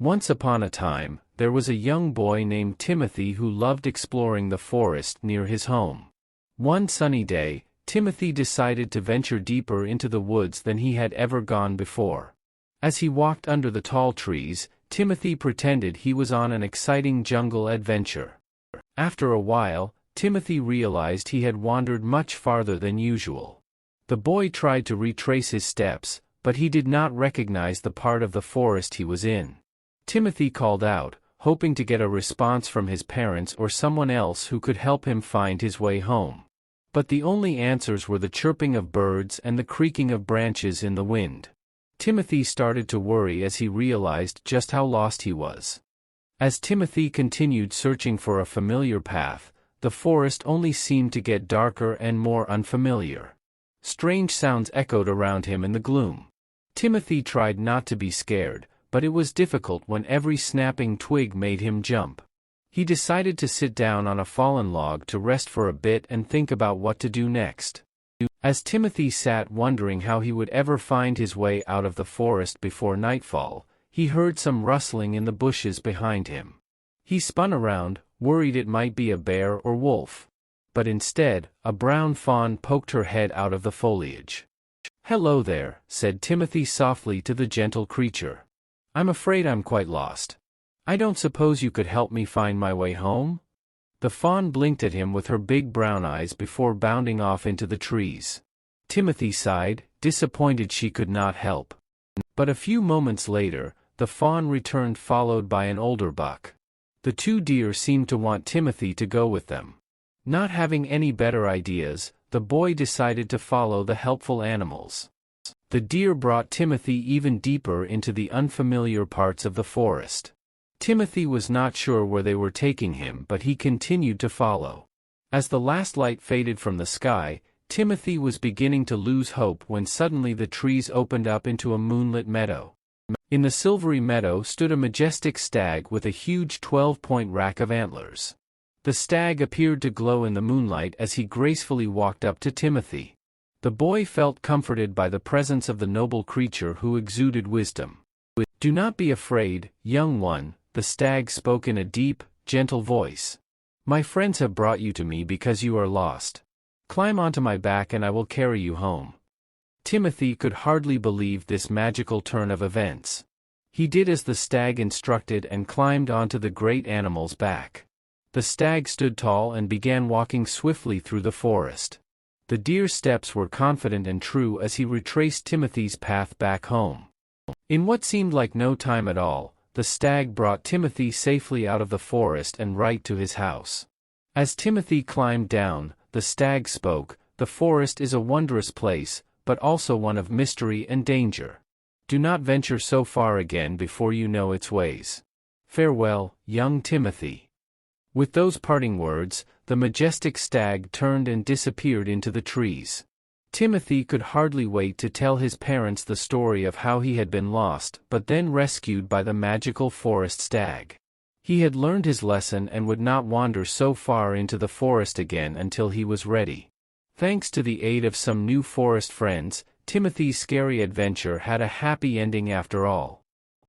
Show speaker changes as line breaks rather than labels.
Once upon a time, there was a young boy named Timothy who loved exploring the forest near his home. One sunny day, Timothy decided to venture deeper into the woods than he had ever gone before. As he walked under the tall trees, Timothy pretended he was on an exciting jungle adventure. After a while, Timothy realized he had wandered much farther than usual. The boy tried to retrace his steps, but he did not recognize the part of the forest he was in. Timothy called out, hoping to get a response from his parents or someone else who could help him find his way home. But the only answers were the chirping of birds and the creaking of branches in the wind. Timothy started to worry as he realized just how lost he was. As Timothy continued searching for a familiar path, the forest only seemed to get darker and more unfamiliar. Strange sounds echoed around him in the gloom. Timothy tried not to be scared, but it was difficult when every snapping twig made him jump. He decided to sit down on a fallen log to rest for a bit and think about what to do next. As Timothy sat wondering how he would ever find his way out of the forest before nightfall, he heard some rustling in the bushes behind him. He spun around, worried it might be a bear or wolf. But instead, a brown fawn poked her head out of the foliage. "Hello there," said Timothy softly to the gentle creature. "I'm afraid I'm quite lost. I don't suppose you could help me find my way home?" The fawn blinked at him with her big brown eyes before bounding off into the trees. Timothy sighed, disappointed she could not help. But a few moments later, the fawn returned followed by an older buck. The two deer seemed to want Timothy to go with them. Not having any better ideas, the boy decided to follow the helpful animals. The deer brought Timothy even deeper into the unfamiliar parts of the forest. Timothy was not sure where they were taking him, but he continued to follow. As the last light faded from the sky, Timothy was beginning to lose hope when suddenly the trees opened up into a moonlit meadow. In the silvery meadow stood a majestic stag with a huge 12-point rack of antlers. The stag appeared to glow in the moonlight as he gracefully walked up to Timothy. The boy felt comforted by the presence of the noble creature who exuded wisdom. "Do not be afraid, young one," the stag spoke in a deep, gentle voice. "My friends have brought you to me because you are lost. Climb onto my back and I will carry you home." Timothy could hardly believe this magical turn of events. He did as the stag instructed and climbed onto the great animal's back. The stag stood tall and began walking swiftly through the forest. The deer's steps were confident and true as he retraced Timothy's path back home. In what seemed like no time at all, the stag brought Timothy safely out of the forest and right to his house. As Timothy climbed down, the stag spoke, "The forest is a wondrous place, but also one of mystery and danger. Do not venture so far again before you know its ways. Farewell, young Timothy." With those parting words, the majestic stag turned and disappeared into the trees. Timothy could hardly wait to tell his parents the story of how he had been lost but then rescued by the magical forest stag. He had learned his lesson and would not wander so far into the forest again until he was ready. Thanks to the aid of some new forest friends, Timothy's scary adventure had a happy ending after all.